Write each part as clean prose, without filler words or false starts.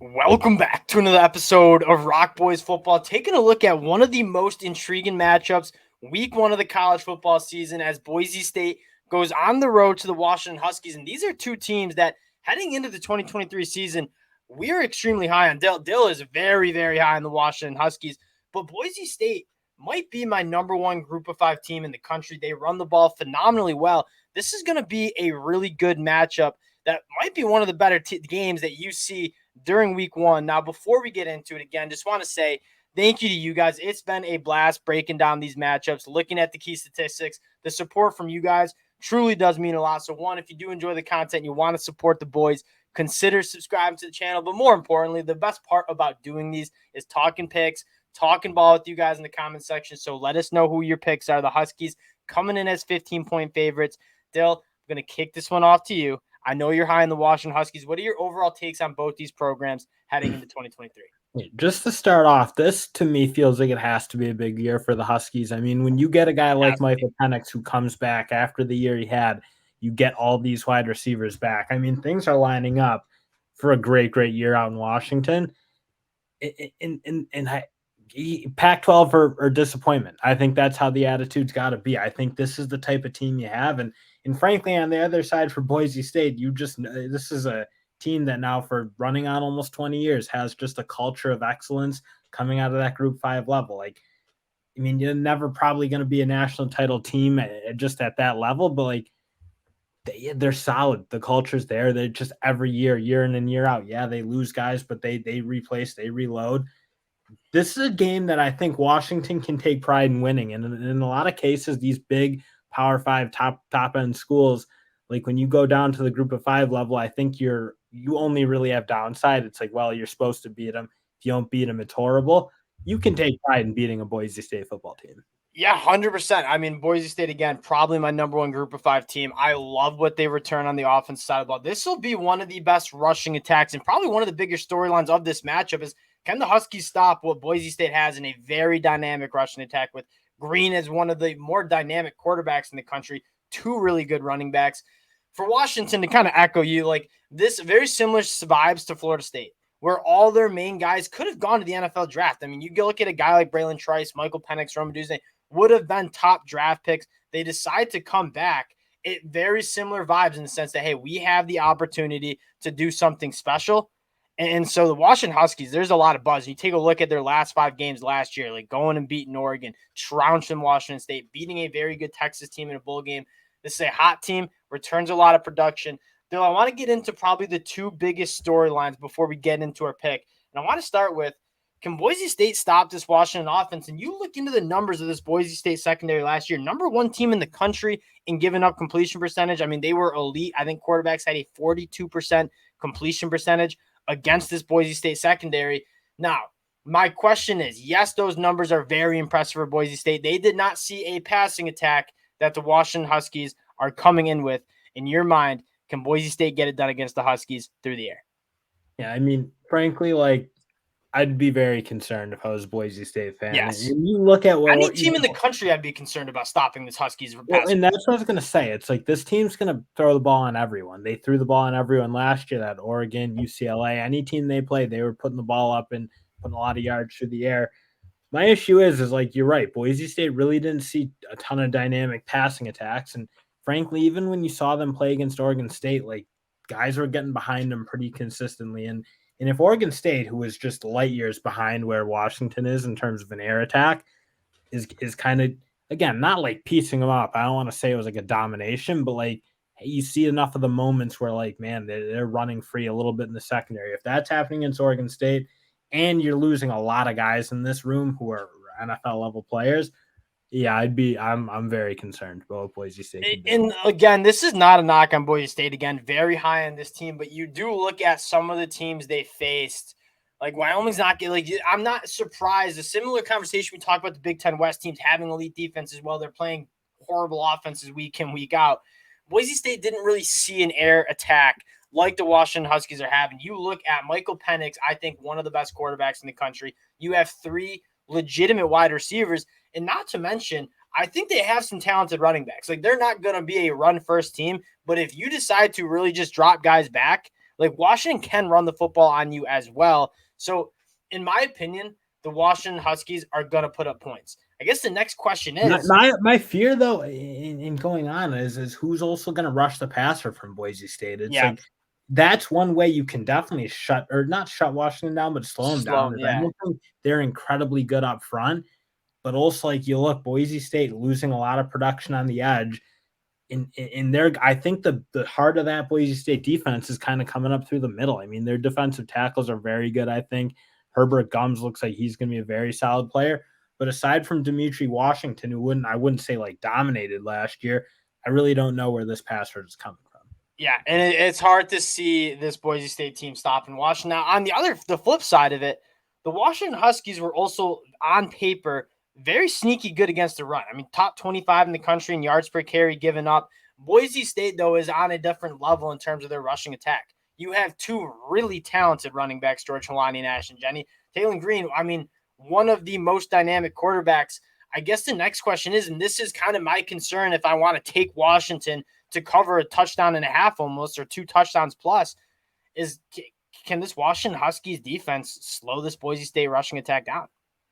Welcome back to another episode of Rock Boys Football. Taking a look at one of the most intriguing matchups, week one of the college football season, as Boise State goes on the road to the Washington Huskies. And these are two teams that, heading into the 2023 season, we're extremely high on. Dill is very, very high on the Washington Huskies. But Boise State might be my number one group of five team in the country. They run the ball phenomenally well. This is going to be a really good matchup that might be one of the better games that you see during week one. Now, before we get into it again, just want to say thank you to you guys. It's been a blast breaking down these matchups, looking at the key statistics. The support from you guys truly does mean a lot. So one, if you do enjoy the content, you want to support the boys, consider subscribing to the channel. But more importantly, the best part about doing these is talking picks, talking ball with you guys in the comment section. So let us know who your picks are. The Huskies coming in as 15-point favorites. Dill, I'm going to kick this one off to you. I know you're high in the Washington Huskies. What are your overall takes on both these programs heading into 2023? Just to start off, this to me feels like it has to be a big year for the Huskies. I mean, when you get a guy like Michael Penix who comes back after the year he had, you get all these wide receivers back. I mean, things are lining up for a great year out in Washington. Pac-12 or disappointment. I think that's how the attitude's got to be. I think this is the type of team you have, and frankly, on the other side for Boise State, this is a team that now, for running on almost 20 years, has just a culture of excellence coming out of that Group 5 level. Like, I mean, you're never probably going to be a national title team just at that level, but like they're solid. The culture's there. They're just every year in and year out. Yeah, they lose guys, but they replace, they reload. This is a game that I think Washington can take pride in winning. And in a lot of cases, these big Power 5 top end schools, like when you go down to the Group of 5 level, I think you only really have downside. It's like, well, you're supposed to beat them. If you don't beat them, it's horrible. You can take pride in beating a Boise State football team. Yeah, 100%. I mean, Boise State, again, probably my number one group of five team. I love what they return on the offense side of the ball. This will be one of the best rushing attacks and probably one of the bigger storylines of this matchup is, can the Huskies stop what Boise State has in a very dynamic rushing attack with Green as one of the more dynamic quarterbacks in the country, two really good running backs. For Washington, to kind of echo you, like this very similar vibes to Florida State, where all their main guys could have gone to the NFL draft. I mean, you go look at a guy like Braylon Trice, Michael Penix, Rome Odunze, would have been top draft picks. They decide to come back. It very similar vibes in the sense that, hey, we have the opportunity to do something special. And so the Washington Huskies, there's a lot of buzz. You take a look at their last 5 games last year, like going and beating Oregon, trouncing Washington State, beating a very good Texas team in a bowl game. This is a hot team, returns a lot of production. Bill, I want to get into probably the two biggest storylines before we get into our pick. And I want to start with, can Boise State stop this Washington offense? And you look into the numbers of this Boise State secondary last year, number one team in the country in giving up completion percentage. I mean, they were elite. I think quarterbacks had a 42% completion percentage against this Boise State secondary. Now, my question is, yes, those numbers are very impressive for Boise State. They did not see a passing attack that the Washington Huskies are coming in with. In your mind, can Boise State get it done against the Huskies through the air? Yeah, I mean, frankly, like I'd be very concerned if I was a Boise State fan. Yes. And you look at any team in the country, I'd be concerned about stopping this Huskies. Well, and that's what I was going to say. It's like this team's going to throw the ball on everyone. They threw the ball on everyone last year. That Oregon, UCLA, any team they played, they were putting the ball up and putting a lot of yards through the air. My issue is like you're right. Boise State really didn't see a ton of dynamic passing attacks, and frankly, even when you saw them play against Oregon State, like guys were getting behind them pretty consistently. And if Oregon State, who is just light years behind where Washington is in terms of an air attack, is kind of, again, not like piecing them up. I don't want to say it was like a domination, but like you see enough of the moments where like, man, they're running free a little bit in the secondary. If that's happening against Oregon State and you're losing a lot of guys in this room who are NFL level players, yeah, I'm very concerned about Boise State. And again, this is not a knock on Boise State. Again, very high on this team, but you do look at some of the teams they faced. Like Wyoming's not getting, like, I'm not surprised. A similar conversation we talk about the Big Ten West teams having elite defenses while they're playing horrible offenses week in, week out. Boise State didn't really see an air attack like the Washington Huskies are having. You look at Michael Penix, I think one of the best quarterbacks in the country. You have 3 legitimate wide receivers, and not to mention, I think they have some talented running backs. Like, they're not going to be a run-first team, but if you decide to really just drop guys back, Like Washington can run the football on you as well. So in my opinion, the Washington Huskies are going to put up points. I guess the next question is My fear though in going on is who's also going to rush the passer from Boise State. It's yeah, like that's one way you can definitely shut or not shut Washington down, but slow them down. slow. Is I Yeah. don't think they're incredibly good up front, but also like you look Boise State losing a lot of production on the edge. In their, I think the heart of that Boise State defense is kind of coming up through the middle. I mean, their defensive tackles are very good. I think Herbert Gums looks like he's going to be a very solid player. But aside from Dimitri Washington, who I wouldn't say like dominated last year, I really don't know where this pass rush is coming from. Yeah, and it's hard to see this Boise State team stopping Washington. Now, on the flip side of it, the Washington Huskies were also on paper very sneaky good against the run. I mean, top 25 in the country in yards per carry given up. Boise State, though, is on a different level in terms of their rushing attack. You have two really talented running backs, George Helani Nash and Jenny Taylor Green. I mean, one of the most dynamic quarterbacks. I guess the next question is, and this is kind of my concern if I want to take Washington to cover a touchdown and a half almost, or 2 touchdowns plus, is can this Washington Huskies defense slow this Boise State rushing attack down?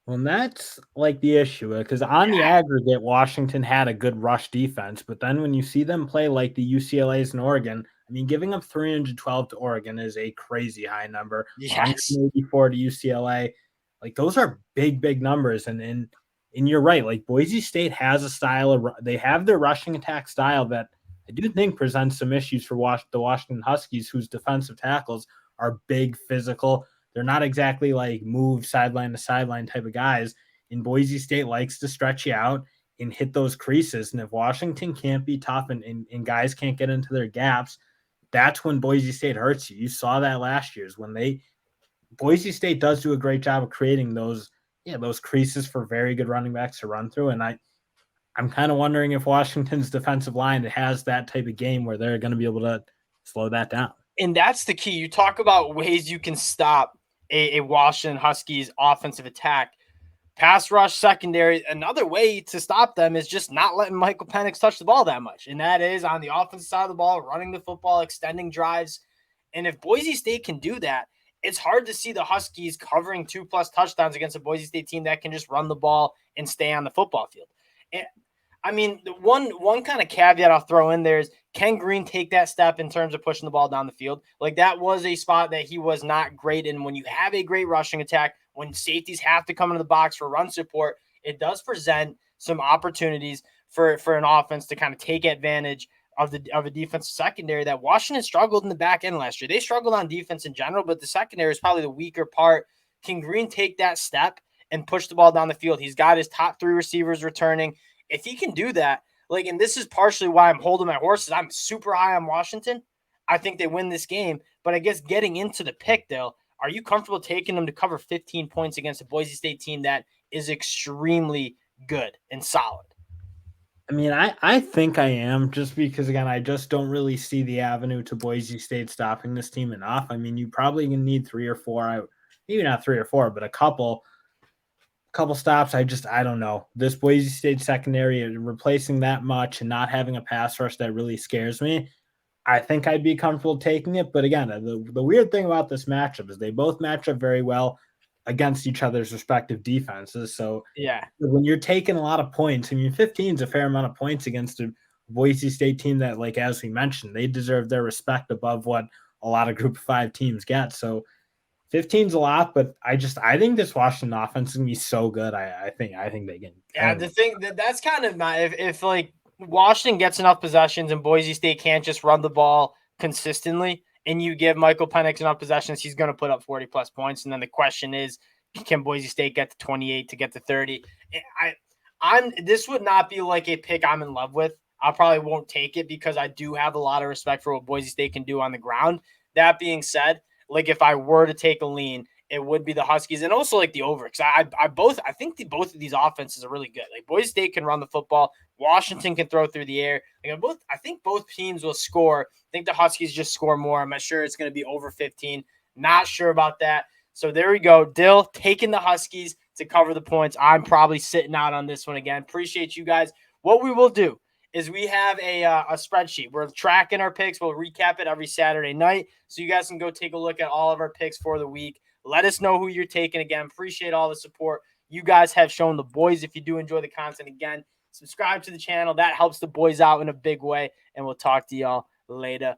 Well, that's like the issue because on the aggregate, Washington had a good rush defense, but then when you see them play like the UCLA's and Oregon, I mean, giving up 312 to Oregon is a crazy high number. Yes. 184 to UCLA, like those are big numbers. And you're right, like Boise State has a style of they have their rushing attack style that I do think presents some issues for the Washington Huskies, whose defensive tackles are big, physical. They're not exactly like move sideline to sideline type of guys. And Boise State likes to stretch you out and hit those creases. And if Washington can't be tough and guys can't get into their gaps, that's when Boise State hurts you. You saw that last year's when Boise State does do a great job of creating those creases for very good running backs to run through. And I'm kind of wondering if Washington's defensive line has that type of game where they're going to be able to slow that down. And that's the key. You talk about ways you can stop a Washington Huskies offensive attack. Pass rush, secondary. Another way to stop them is just not letting Michael Penix touch the ball that much. And that is on the offensive side of the ball, running the football, extending drives. And if Boise State can do that, it's hard to see the Huskies covering 2+ touchdowns against a Boise State team that can just run the ball and stay on the football field. And I mean, the one kind of caveat I'll throw in there is, can Green take that step in terms of pushing the ball down the field? Like that was a spot that he was not great in. When you have a great rushing attack, when safeties have to come into the box for run support, it does present some opportunities for an offense to kind of take advantage of a defensive secondary that Washington struggled in the back end last year. They struggled on defense in general, but the secondary is probably the weaker part. Can Green take that step and push the ball down the field? He's got his top 3 receivers returning. If he can do that, like, and this is partially why I'm holding my horses. I'm super high on Washington. I think they win this game, but I guess getting into the pick, Dale, are you comfortable taking them to cover 15 points against a Boise State team that is extremely good and solid? I mean, I think I am just because, again, I just don't really see the avenue to Boise State stopping this team enough. I mean, you probably need 3 or 4, maybe not 3 or 4, but a couple stops. I don't know. This Boise State secondary replacing that much and not having a pass rush that really scares me. I think I'd be comfortable taking it. But again, the weird thing about this matchup is they both match up very well against each other's respective defenses. So Yeah. when you're taking a lot of points, I mean, 15 is a fair amount of points against a Boise State team that, like, as we mentioned, they deserve their respect above what a lot of Group of 5 teams get. So 15's a lot, but I think this Washington offense is gonna be so good. I think they can. Yeah, the thing that's kind of my if like Washington gets enough possessions and Boise State can't just run the ball consistently, and you give Michael Penix enough possessions, he's going to put up 40+ points. And then the question is, can Boise State get to 28 to get to 30? This would not be like a pick I'm in love with. I probably won't take it because I do have a lot of respect for what Boise State can do on the ground. That being said, like if I were to take a lean, it would be the Huskies and also like the over. Because I think both of these offenses are really good. Like Boise State can run the football, Washington can throw through the air. I think both teams will score. I think the Huskies just score more. I'm not sure it's going to be over 15. Not sure about that. So there we go. Dill taking the Huskies to cover the points. I'm probably sitting out on this one again. Appreciate you guys. What we will do is we have a spreadsheet. We're tracking our picks. We'll recap it every Saturday night. So you guys can go take a look at all of our picks for the week. Let us know who you're taking. Again, appreciate all the support you guys have shown the boys. If you do enjoy the content, again, subscribe to the channel. That helps the boys out in a big way. And we'll talk to y'all later.